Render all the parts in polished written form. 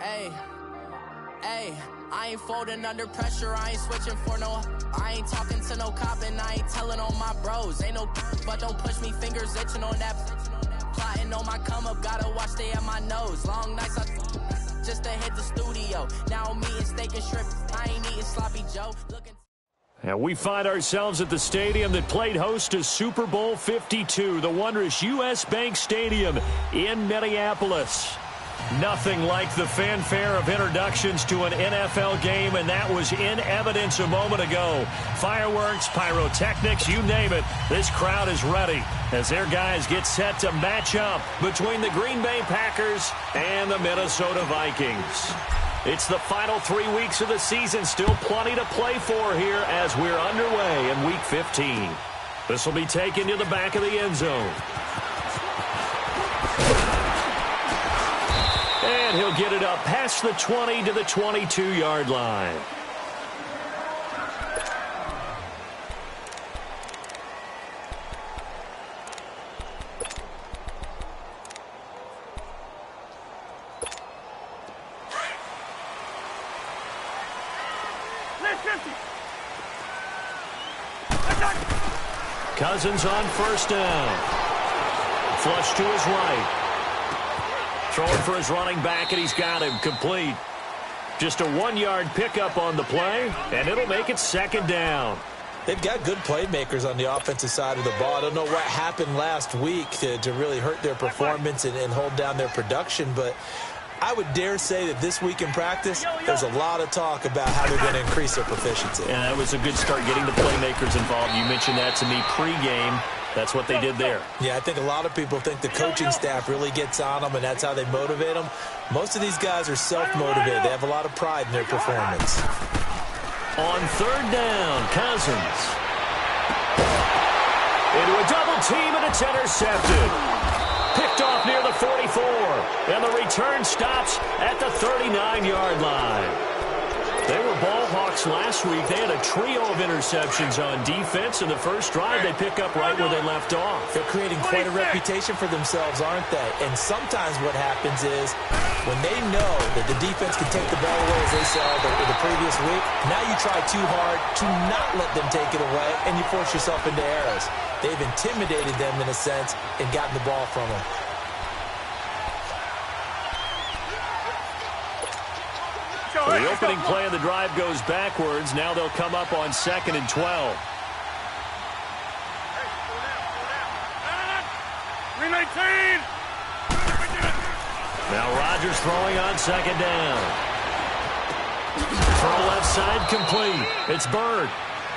Hey, I ain't folding under pressure, I ain't switching for no. I ain't talking to no cop and I ain't telling on my bros. Ain't no but don't push me, fingers itching on that. Plotting on my come up, gotta watch stay at my nose. Long nights I just to hit the studio. Now I'm eating steak and shrimp, I ain't eating sloppy Joe. And we find ourselves at the stadium that played host to Super Bowl 52, the wondrous U.S. Bank Stadium in Minneapolis. Nothing like the fanfare of introductions to an NFL game, and that was in evidence a moment ago. Fireworks, pyrotechnics, you name it. This crowd is ready as their guys get set to match up between the Green Bay Packers and the Minnesota Vikings. It's the final 3 weeks of the season, still plenty to play for here as we're underway in Week 15. This will be taken to the back of the end zone. And he'll get it up past the 20 to the 22-yard line. Cousins on first down. Flush to his right. Throwing for his running back, and he's got him complete. Just a 1-yard pickup on the play, and it'll make it second down. They've got good playmakers on the offensive side of the ball. I don't know what happened last week to really hurt their performance and hold down their production, but I would dare say that this week in practice, there's a lot of talk about how they're going to increase their proficiency. Yeah, that was a good start getting the playmakers involved. You mentioned that to me pregame. That's what they did there. Yeah, I think a lot of people think the coaching staff really gets on them, and that's how they motivate them. Most of these guys are self-motivated. They have a lot of pride in their performance. On third down, Cousins. Into a double team, and it's intercepted. Picked off near the 44, and the return stops at the 39-yard line. They were ball hawks last week. They had a trio of interceptions on defense. In the first drive, they pick up right where they left off. They're creating quite a reputation for themselves, aren't they? And sometimes what happens is when they know that the defense can take the ball away, as they saw the previous week, now you try too hard to not let them take it away, and you force yourself into errors. They've intimidated them in a sense and gotten the ball from them. The opening play of the drive goes backwards. Now they'll come up on 2nd and 12. Now Rodgers throwing on 2nd down. Throw left side complete. It's Bird.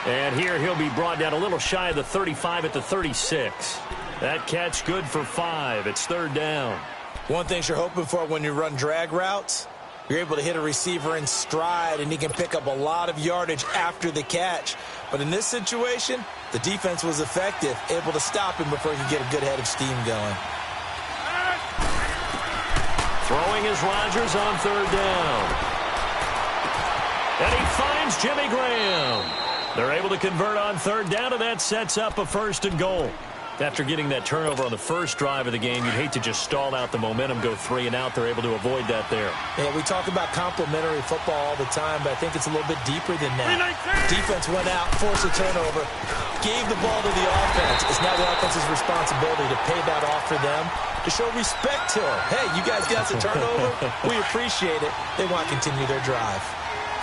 And here he'll be brought down a little shy of the 35 at the 36. That catch good for 5. It's 3rd down. One thing you're hoping for when you run drag routes, you're able to hit a receiver in stride, and he can pick up a lot of yardage after the catch. But in this situation, the defense was effective, able to stop him before he could get a good head of steam going. Throwing is Rodgers on 3rd down. And he finds Jimmy Graham. They're able to convert on 3rd down, and that sets up a 1st and goal. After getting that turnover on the first drive of the game, you'd hate to just stall out the momentum, go 3 and out. They're able to avoid that there. Yeah, we talk about complementary football all the time, but I think it's a little bit deeper than that. Defense went out, forced a turnover, gave the ball to the offense. It's now the offense's responsibility to pay that off for them, to show respect to them. Hey, you guys got the turnover. We appreciate it. They want to continue their drive.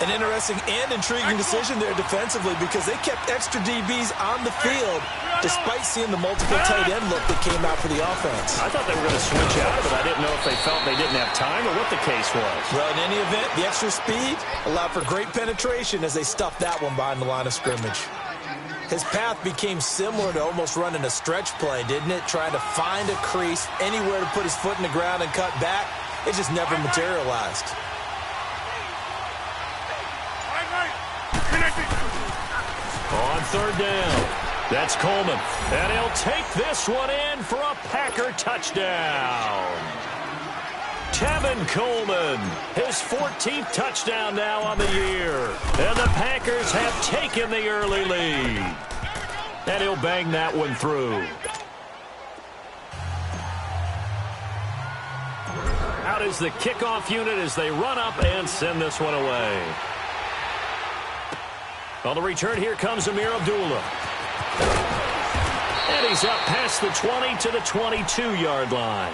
An interesting and intriguing decision there defensively because they kept extra DBs on the field despite seeing the multiple tight end look that came out for the offense. I thought they were going to switch out of it. I didn't know if they felt they didn't have time or what the case was. Well, in any event, the extra speed allowed for great penetration as they stuffed that one behind the line of scrimmage. His path became similar to almost running a stretch play, didn't it? Trying to find a crease, anywhere to put his foot in the ground and cut back. It just never materialized. On 3rd down, that's Coleman. And he'll take this one in for a Packer touchdown. Tevin Coleman, his 14th touchdown now on the year. And the Packers have taken the early lead. And he'll bang that one through. Out is the kickoff unit as they run up and send this one away. On the return, here comes Amir Abdullah. And he's up past the 20 to the 22-yard line.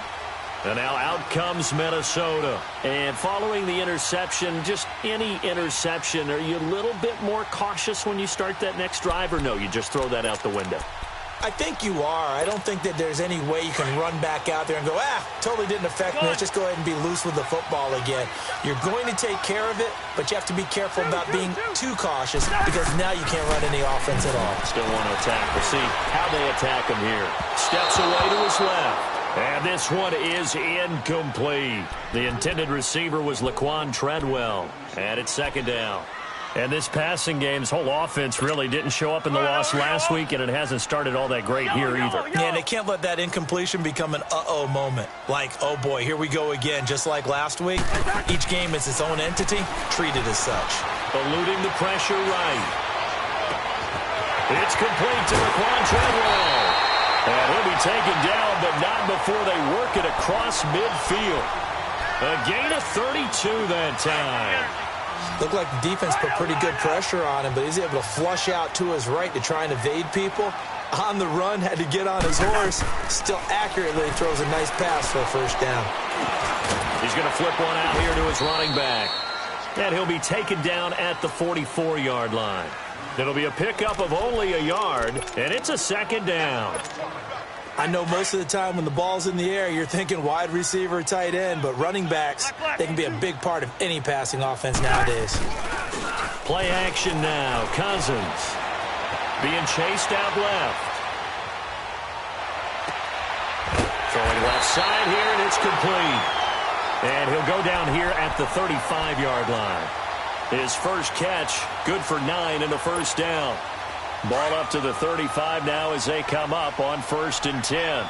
And now out comes Minnesota. And following the interception, just any interception, are you a little bit more cautious when you start that next drive, or no, you just throw that out the window? I think you are. I don't think that there's any way you can run back out there and go, totally didn't affect me. Let's just go ahead and be loose with the football again. You're going to take care of it, but you have to be careful about being too cautious because now you can't run any offense at all. Still want to attack. We'll see how they attack him here. Steps away to his left. And this one is incomplete. The intended receiver was Laquan Treadwell. And it's second down. And this passing game's whole offense really didn't show up in the loss last week, and it hasn't started all that great here either. Yeah, and they can't let that incompletion become an uh-oh moment. Like, oh boy, here we go again, just like last week. Each game is its own entity, treated as such. Eluding the pressure right. It's complete to Laquan Treadwell. And he'll be taken down, but not before they work it across midfield. A gain of 32 that time. Looked like the defense put pretty good pressure on him, but he's able to flush out to his right to try and evade people. On the run, had to get on his horse. Still accurately throws a nice pass for a first down. He's going to flip one out here to his running back. And he'll be taken down at the 44-yard line. It'll be a pickup of only a yard, and it's a second down. I know most of the time when the ball's in the air, you're thinking wide receiver, tight end, but running backs, they can be a big part of any passing offense nowadays. Play action now. Cousins being chased out left. Throwing left side here, and it's complete. And he'll go down here at the 35-yard line. His first catch, good for 9 and a first down. Ball up to the 35 now as they come up on 1st and 10.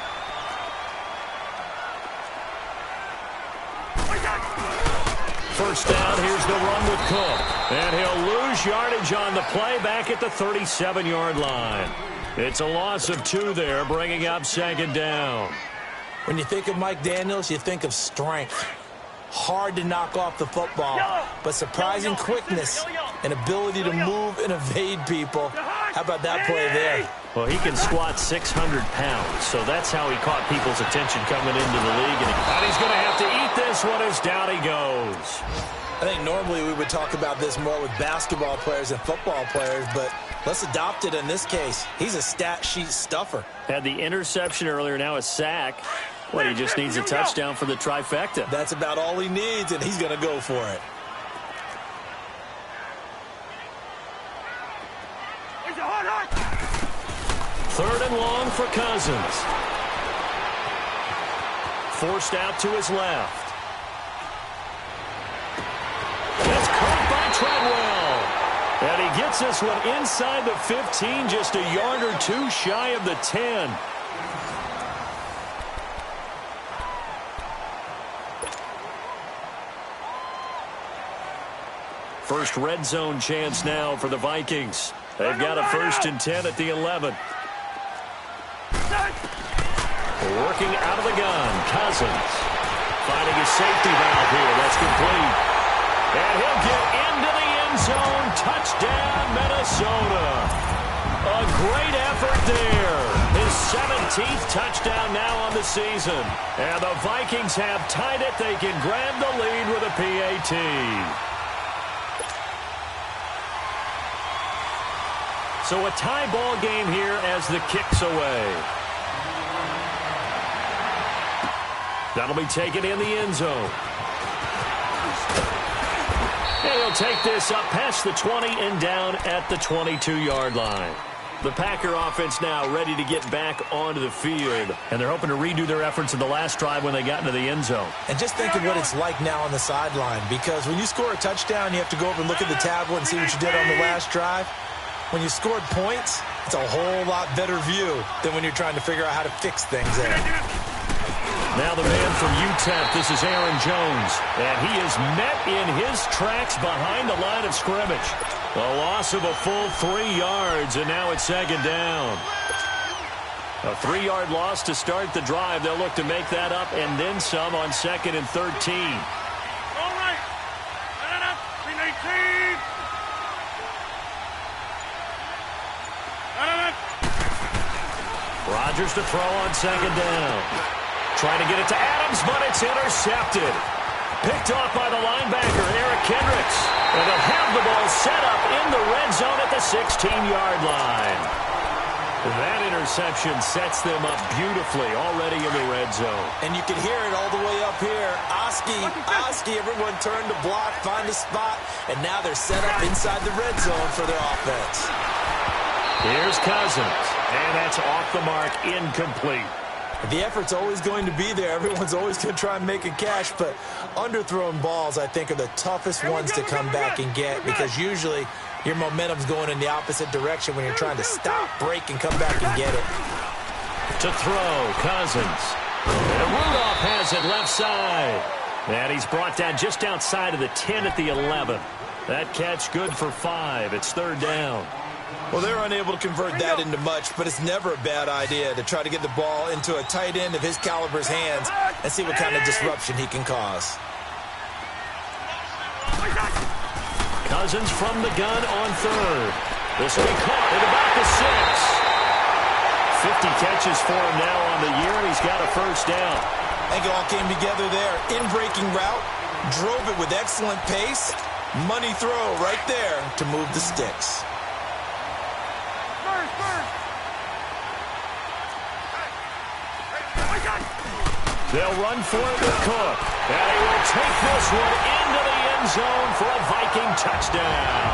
First down, here's the run with Cook. And he'll lose yardage on the play back at the 37-yard line. It's a loss of 2 there, bringing up second down. When you think of Mike Daniels, you think of strength. Hard to knock off the football, but surprising quickness and ability to move and evade people. How about that play there? Well, he can squat 600 pounds, so that's how he caught people's attention coming into the league. And he's going to have to eat this one as down he goes. I think normally we would talk about this more with basketball players and football players, but let's adopt it in this case. He's a stat sheet stuffer. Had the interception earlier, now a sack. Well, he just needs a touchdown for the trifecta. That's about all he needs, and he's going to go for it. Third and long for Cousins. Forced out to his left. That's caught by Treadwell. And he gets this one inside the 15, just a yard or 2 shy of the 10. First red zone chance now for the Vikings. They've got a 1st and 10 at the 11. Working out of the gun, Cousins. Finding his safety valve here. That's complete. And he'll get into the end zone. Touchdown, Minnesota. A great effort there. His 17th touchdown now on the season. And the Vikings have tied it. They can grab the lead with a PAT. So a tie ball game here as the kick's away. That'll be taken in the end zone. And he'll take this up past the 20 and down at the 22-yard line. The Packer offense now ready to get back onto the field. And they're hoping to redo their efforts in the last drive when they got into the end zone. And just think of what it's like now on the sideline. Because when you score a touchdown, you have to go over and look at the tablet and see what you did on the last drive. When you scored points, it's a whole lot better view than when you're trying to figure out how to fix things there. Now the man from UTEP, this is Aaron Jones. And he is met in his tracks behind the line of scrimmage. A loss of a full 3 yards, and now it's second down. A 3-yard loss to start the drive. They'll look to make that up and then some on 2nd and 13. All right. 319. Rodgers to throw on 2nd down. Trying to get it to Adams, but it's intercepted. Picked off by the linebacker, Eric Kendricks. And they'll have the ball set up in the red zone at the 16-yard line. That interception sets them up beautifully already in the red zone. And you can hear it all the way up here. Oski, everyone turned to block, find a spot, and now they're set up inside the red zone for their offense. Here's Cousins, and that's off the mark, incomplete. The effort's always going to be there. Everyone's always going to try and make a catch, but underthrown balls, I think, are the toughest ones to come back and get because usually your momentum's going in the opposite direction when you're trying to stop, break, and come back and get it. To throw, Cousins. And Rudolph has it left side. And he's brought down just outside of the 10 at the 11. That catch good for 5. It's 3rd down. Well, they're unable to convert that into much, but it's never a bad idea to try to get the ball into a tight end of his caliber's hands and see what kind of disruption he can cause. Cousins from the gun on 3rd. This will be caught at about the 6. 50 catches for him now on the year, and he's got a 1st down. I think it all came together there. In-breaking route, drove it with excellent pace. Money throw right there to move the sticks. They'll run for it with Cook. And he will take this one into the end zone for a Viking touchdown.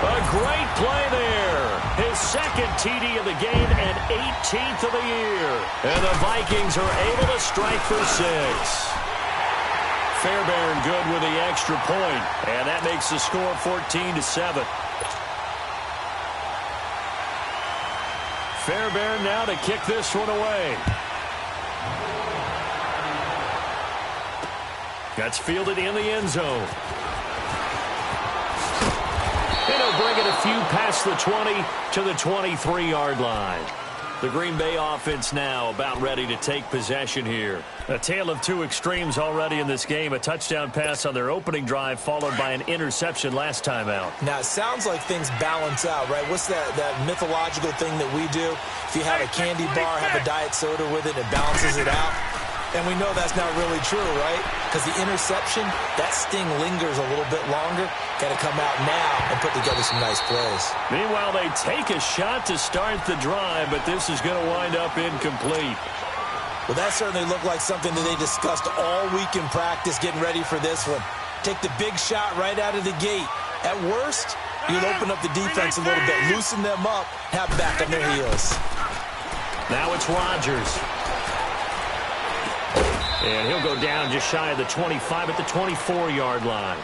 A great play there. His 2nd TD of the game and 18th of the year. And the Vikings are able to strike for 6. Fairbairn good with the extra point. And that makes the score 14-7. Fairbairn now to kick this one away. That's fielded in the end zone. And he'll bring it a few past the 20 to the 23-yard line. The Green Bay offense now about ready to take possession here. A tale of two extremes already in this game. A touchdown pass on their opening drive followed by an interception last time out. Now, it sounds like things balance out, right? What's that mythological thing that we do? If you have a candy bar, have a diet soda with it, it balances it out. And we know that's not really true, right? Because the interception, that sting lingers a little bit longer. Got to come out now and put together some nice plays. Meanwhile, they take a shot to start the drive, but this is going to wind up incomplete. Well, that certainly looked like something that they discussed all week in practice getting ready for this one. Take the big shot right out of the gate. At worst, you'll open up the defense a little bit, loosen them up, have back on their heels. Now it's Rodgers. And he'll go down just shy of the 25 at the 24-yard line.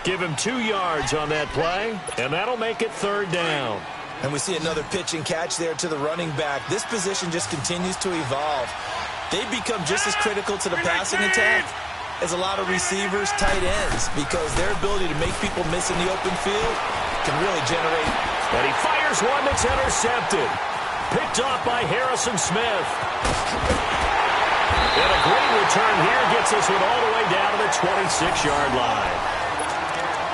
Give him 2 yards on that play, and that'll make it 3rd down. And we see another pitch and catch there to the running back. This position just continues to evolve. They become just as critical to the passing attack as a lot of receivers, tight ends, because their ability to make people miss in the open field can really generate. And he fires one that's intercepted. Picked off by Harrison Smith. And a great return here gets us one all the way down to the 26-yard line.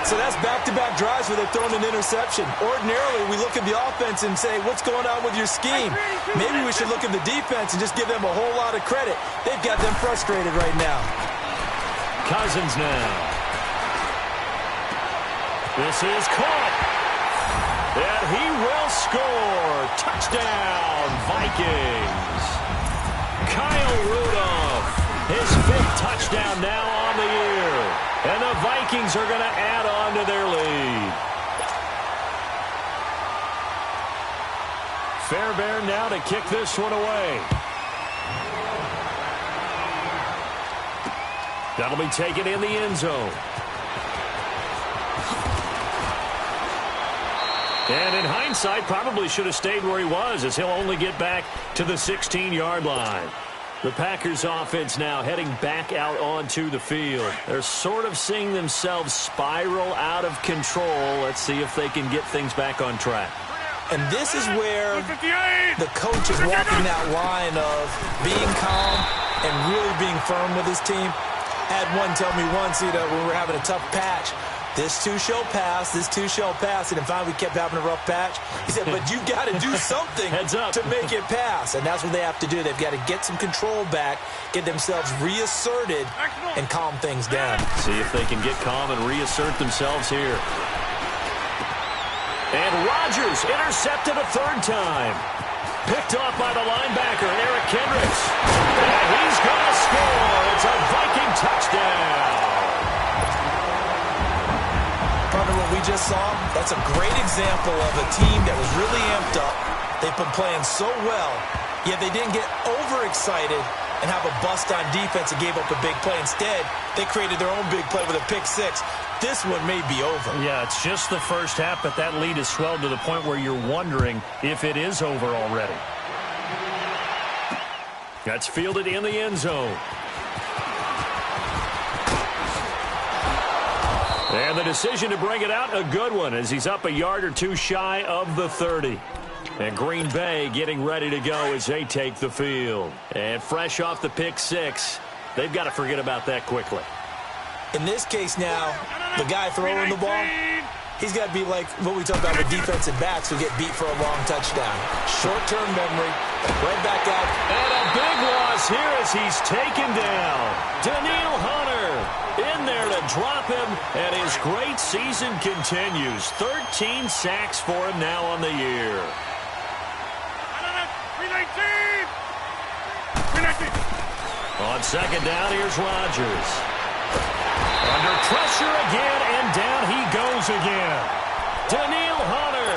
So that's back-to-back drives where they've thrown an interception. Ordinarily, we look at the offense and say, what's going on with your scheme? Maybe we should look at the defense and just give them a whole lot of credit. They've got them frustrated right now. Cousins now. This is caught. And he will score. Touchdown, Vikings. Kyle Rudolph, his 5th touchdown now on the year. And the Vikings are going to add on to their lead. Fairbairn now to kick this one away. That'll be taken in the end zone. And in hindsight, probably should have stayed where he was, as he'll only get back to the 16-yard line. The Packers offense now heading back out onto the field. They're sort of seeing themselves spiral out of control. Let's see if they can get things back on track. And this is where the coach is walking that line of being calm and really being firm with his team. I had one tell me once, when we were having a tough patch, this too shall pass, this too shall pass. And finally we kept having a rough patch. He said, but you got to do something to make it pass. And that's what they have to do. They've got to get some control back, get themselves reasserted, and calm things down. See if they can get calm and reassert themselves here. And Rodgers intercepted a third time. Picked off by the linebacker, Eric Kendricks. And he's going to score. It's a Viking touchdown. Partner, what we just saw, that's a great example of a team that was really amped up. They've been playing so well, yet they didn't get overexcited and have a bust on defense and gave up a big play. Instead, they created their own big play with a pick six. This one may be over. Yeah, it's just the first half, but that lead has swelled to the point where you're wondering if it is over already. That's fielded in the end zone. And the decision to bring it out, a good one, as he's up a yard or two shy of the 30. And Green Bay getting ready to go as they take the field. And fresh off the pick six, they've got to forget about that quickly. In this case now, the guy throwing the ball, he's got to be like what we talk about with defensive backs who get beat for a long touchdown. Short-term memory, right back out. And a big loss here as he's taken down. Daniil Hunter in there to drop him, and his great season continues. 13 sacks for him now on the year. On second down, here's Rodgers. Under pressure again, and down he goes again. Daniil Hunter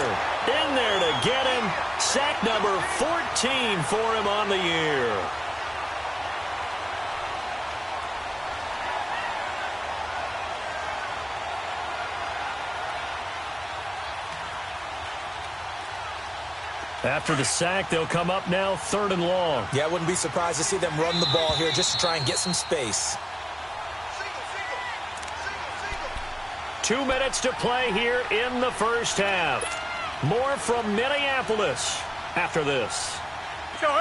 in there to get him. Sack number 14 for him on the year. After the sack, they'll come up now 3rd and long. Yeah, I wouldn't be surprised to see them run the ball here just to try and get some space. 2 minutes to play here in the first half. More from Minneapolis after this.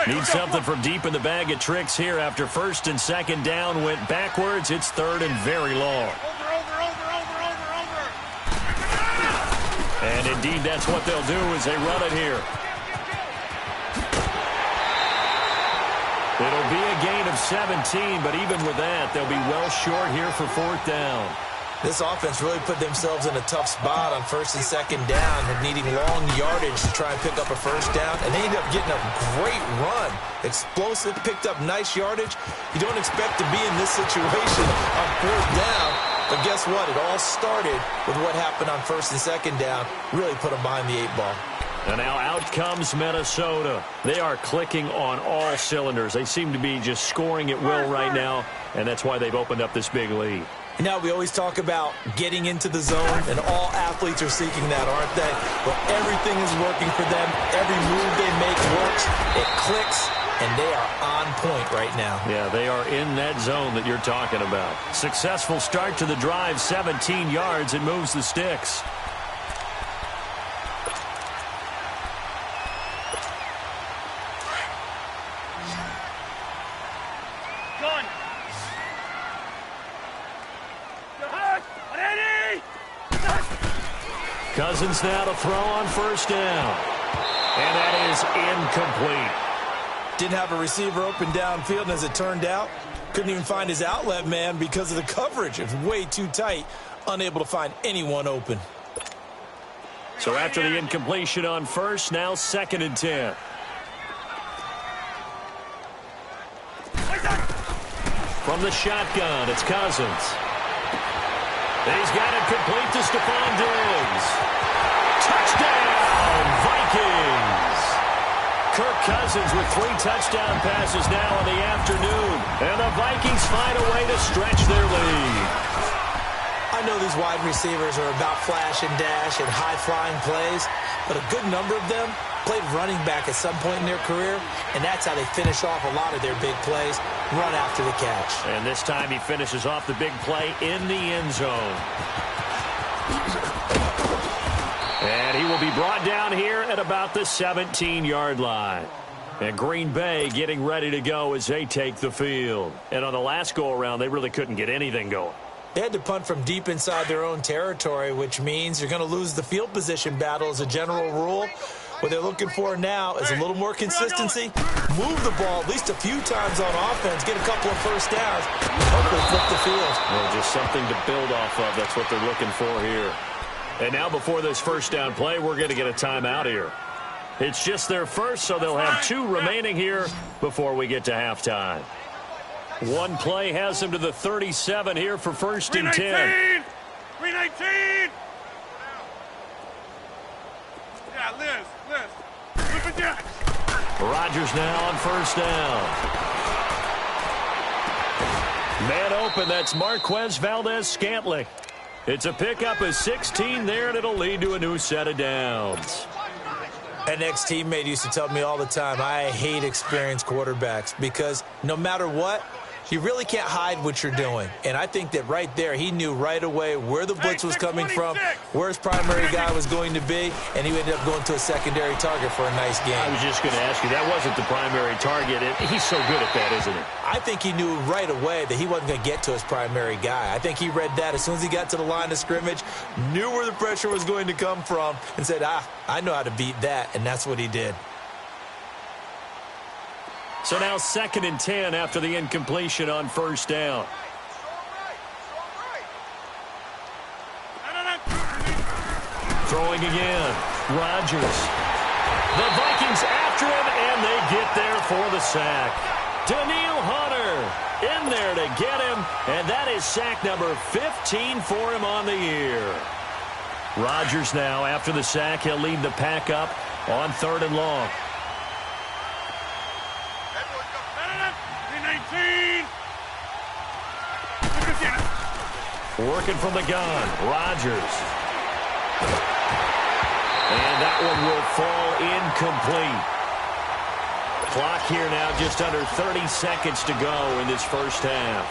Need something from deep in the bag of tricks here after first and second down went backwards. It's 3rd and very long. And indeed, that's what they'll do as they run it here. It'll be a gain of 17, but even with that, they'll be well short here for 4th down. This offense really put themselves in a tough spot on first and second down, needing long yardage to try and pick up a first down, and they ended up getting a great run. Explosive, picked up nice yardage. You don't expect to be in this situation on 4th down, but guess what? It all started with what happened on first and second down. Really put them behind the 8 ball. And now out comes Minnesota. They are clicking on all cylinders. They seem to be just scoring at will right now, and that's why they've opened up this big lead. You know, we always talk about getting into the zone, and all athletes are seeking that, aren't they? Well, everything is working for them. Every move they make works. It clicks, and they are on point right now. Yeah, they are in that zone that you're talking about. Successful start to the drive, 17 yards, and moves the sticks. Cousins now to throw on first down. And that is incomplete. Didn't have a receiver open downfield, and as it turned out, couldn't even find his outlet man because of the coverage. It was way too tight, unable to find anyone open. So after the incompletion on first, now 2nd and 10. From the shotgun, it's Cousins. He's got it complete to Stephon Diggs. Touchdown, Vikings! Kirk Cousins with 3 touchdown passes now in the afternoon. And the Vikings find a way to stretch their lead. I know these wide receivers are about flash and dash and high-flying plays, but a good number of them played running back at some point in their career, and that's how they finish off a lot of their big plays, run after the catch. And this time he finishes off the big play in the end zone. And he will be brought down here at about the 17-yard line. And Green Bay getting ready to go as they take the field. And on the last go-around, they really couldn't get anything going. They had to punt from deep inside their own territory, which means you're going to lose the field position battle as a general rule. What they're looking for now is a little more consistency, move the ball at least a few times on offense, get a couple of first downs, and hopefully flip the field. Well, just something to build off of. That's what they're looking for here. And now before this first down play, we're going to get a timeout here. It's just their first, so they'll have 2 remaining here before we get to halftime. One play has them to the 37 here for first and 10. 319! Yeah, Liz. Flip it down. Rodgers now on first down. Man open, that's Marquez Valdez-Scantling. It's a pickup of 16 there, and it'll lead to a new set of downs. An ex-teammate used to tell me all the time, I hate experienced quarterbacks because no matter what, you really can't hide what you're doing. And I think that right there, he knew right away where the blitz was coming from, where his primary guy was going to be, and he ended up going to a secondary target for a nice game. I was just going to ask you, that wasn't the primary target. He's so good at that, isn't he? I think he knew right away that he wasn't going to get to his primary guy. I think he read that as soon as he got to the line of scrimmage, knew where the pressure was going to come from, and said, I know how to beat that, and that's what he did. So now 2nd and 10 after the incompletion on first down. Throwing again. Rodgers. The Vikings after him, and they get there for the sack. Daniil Hunter in there to get him, and that is sack number 15 for him on the year. Rodgers now, after the sack, he'll lead the pack up on 3rd and long. Working from the gun, Rodgers. And that one will fall incomplete. Clock here now just under 30 seconds to go in this first half.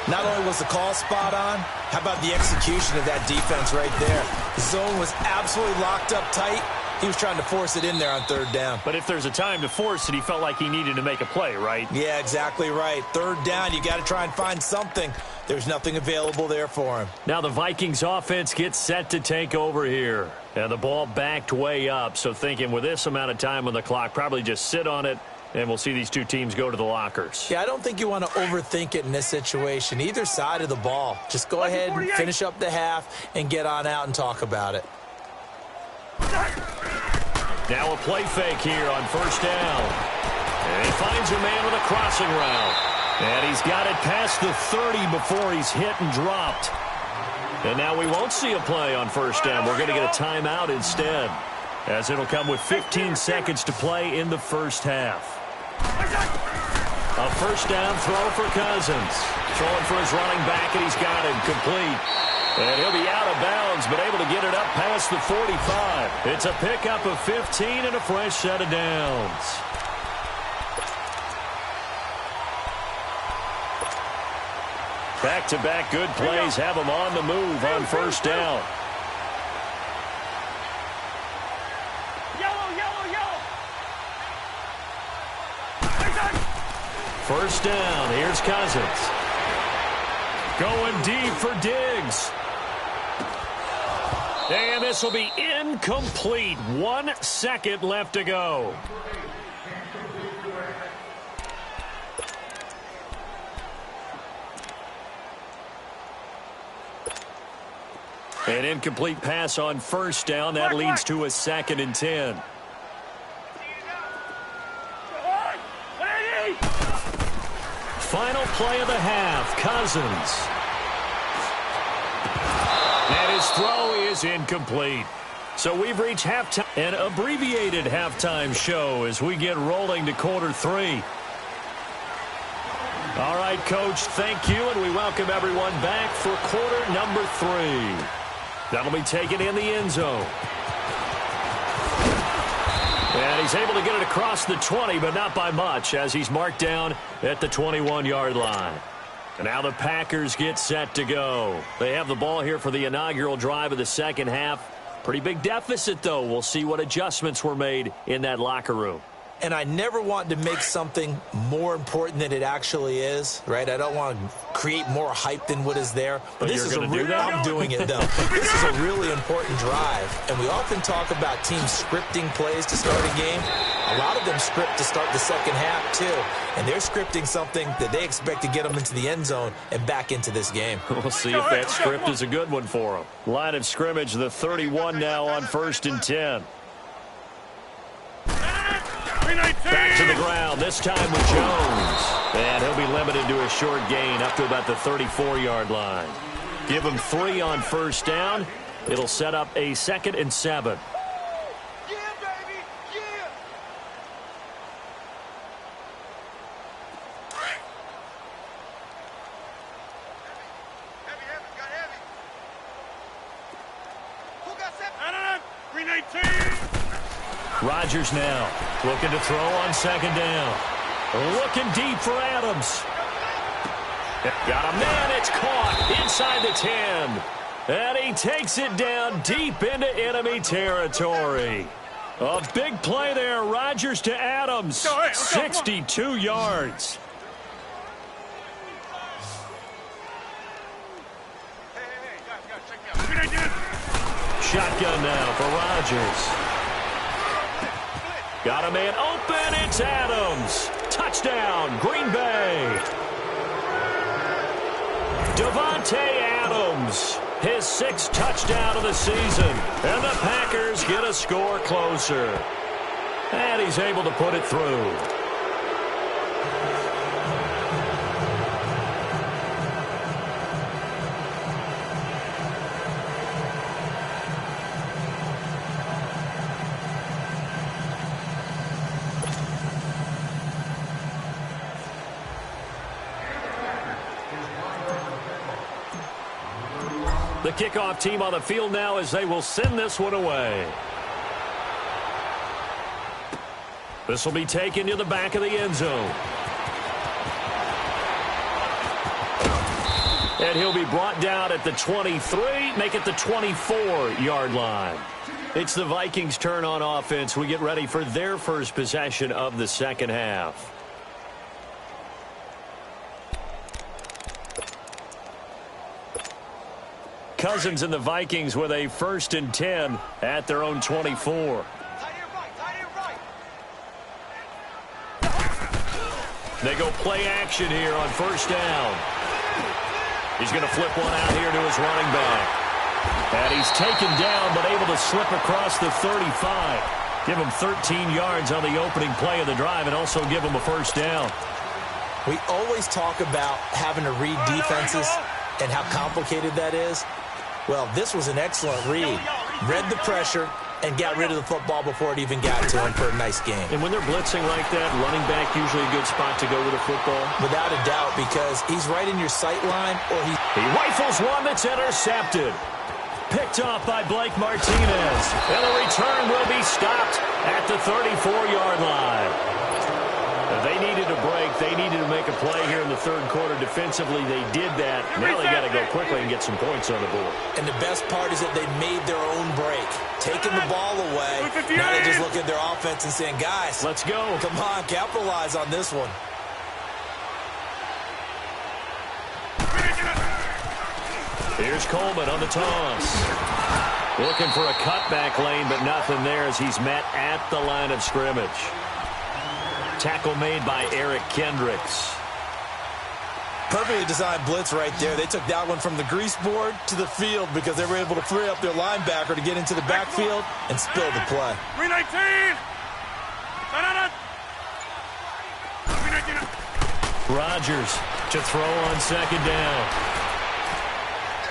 Not only was the call spot on, how about the execution of that defense right there? The zone was absolutely locked up tight. He was trying to force it in there on 3rd down. But if there's a time to force it, he felt like he needed to make a play, right? Yeah, exactly right. 3rd down, you got to try and find something. There's nothing available there for him. Now the Vikings offense gets set to take over here. And the ball backed way up, so thinking with this amount of time on the clock, probably just sit on it, and we'll see these 2 teams go to the lockers. Yeah, I don't think you want to overthink it in this situation. Either side of the ball. Just go ahead and finish up the half and get on out and talk about it. Now a play fake here on first down. And he finds a man with a crossing route. And he's got it past the 30 before he's hit and dropped. And now we won't see a play on first down. We're going to get a timeout instead, as it'll come with 15 seconds to play in the first half. A first down throw for Cousins. Throwing for his running back, and he's got him complete. And he'll be out of bounds, but able to get it up past the 45. It's a pickup of 15 and a fresh set of downs. Back-to-back good plays have them on the move on first down. First down, here's Cousins. Going deep for Diggs. And this will be incomplete. 1 second left to go. An incomplete pass on first down. That leads to a 2nd and 10. Final play of the half. Cousins. And his throw is incomplete. So we've reached halftime, an abbreviated halftime show as we get rolling to quarter 3. All right, Coach, thank you, and we welcome everyone back for quarter number 3. That'll be taken in the end zone. And he's able to get it across the 20, but not by much, as he's marked down at the 21-yard line. And now the Packers get set to go. They have the ball here for the inaugural drive of the second half. Pretty big deficit, though. We'll see what adjustments were made in that locker room. And I never want to make something more important than it actually is, right? I don't want to create more hype than what is there. But this is a real, I'm doing it, though. This is a really important drive. And we often talk about teams scripting plays to start a game. A lot of them script to start the second half, too. And they're scripting something that they expect to get them into the end zone and back into this game. We'll see if that script is a good one for them. Line of scrimmage, the 31 now on 1st and 10. Back to the ground, this time with Jones. And he'll be limited to a short gain up to about the 34-yard line. Give him 3 on 1st down. It'll set up a 2nd and 7. Yeah, baby, yeah. Heavy, got heavy. Who got 7? 319. Rodgers now looking to throw on 2nd down. Looking deep for Adams. Got a man, it's caught inside the 10. And he takes it down deep into enemy territory. A big play there, Rodgers to Adams. 62 yards. Hey, guys, check me out. Shotgun now for Rodgers. Got a man open, it's Adams. Touchdown, Green Bay. Davante Adams, his 6th touchdown of the season. And the Packers get a score closer. And he's able to put it through. The kickoff team on the field now as they will send this one away. This will be taken to the back of the end zone. And he'll be brought down at the 23, make it the 24-yard line. It's the Vikings' turn on offense. We get ready for their first possession of the second half. Cousins and the Vikings with a 1st and 10 at their own 24. They go play action here on 1st down. He's going to flip one out here to his running back. And he's taken down but able to slip across the 35. Give him 13 yards on the opening play of the drive and also give him a 1st down. We always talk about having to read defenses and how complicated that is. Well, this was an excellent read. Read the pressure and got rid of the football before it even got to him for a nice game. And when they're blitzing like that, running back usually a good spot to go with a football? Without a doubt, because he's right in your sight line, or he rifles one that's intercepted. Picked off by Blake Martinez. And the return will be stopped at the 34-yard line. They needed a break. They needed to make a play here in the 3rd quarter. Defensively, they did that. Now they got to go quickly and get some points on the board. And the best part is that they made their own break. Taking the ball away. Now they just look at their offense and saying, guys, let's go. Come on, capitalize on this one. Here's Coleman on the toss. Looking for a cutback lane, but nothing there as he's met at the line of scrimmage. Tackle made by Eric Kendricks. Perfectly designed blitz right there. They took that one from the grease board to the field because they were able to free up their linebacker to get into the backfield and spill the play. 319. Rodgers to throw on 2nd down.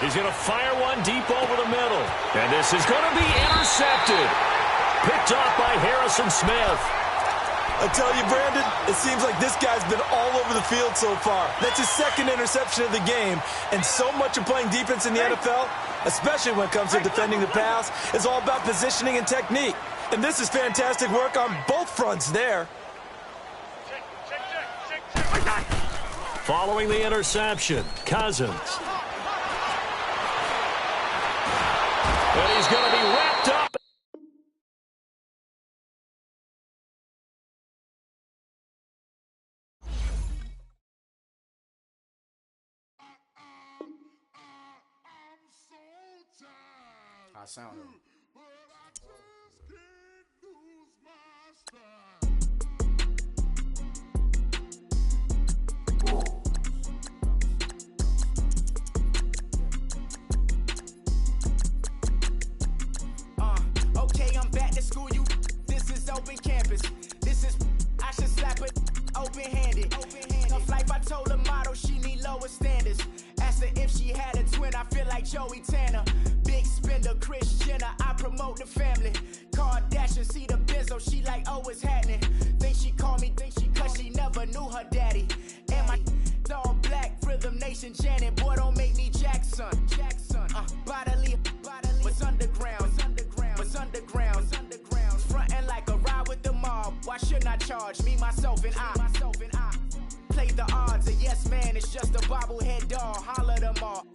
He's going to fire one deep over the middle. And this is going to be intercepted. Picked off by Harrison Smith. I tell you, Brandon, it seems like this guy's been all over the field so far. That's his 2nd interception of the game. And so much of playing defense in the NFL, especially when it comes to defending the pass, is all about positioning and technique. And this is fantastic work on both fronts there. Following the interception, Cousins. And he's going to be wrapped How sound it? Okay, I'm back to school, you. This is open campus. This is, I should slap it open-handed. Tough life, I told her motto, she need lower standards. Asked her if she had a twin, I feel like Joey Tanner. Big spender, Kris Jenner, I promote the family. Kardashian, see the Benzo, she like, oh, it's happening. Think she called me, cause she never knew her daddy. And my all black, Rhythm Nation, Janet, boy, don't make me Jackson. Bodily, was underground. Frontin' like a ride with the mob. Why shouldn't I charge me, myself, and I? Play the odds, a yes man, it's just a bobblehead doll. Holler them all.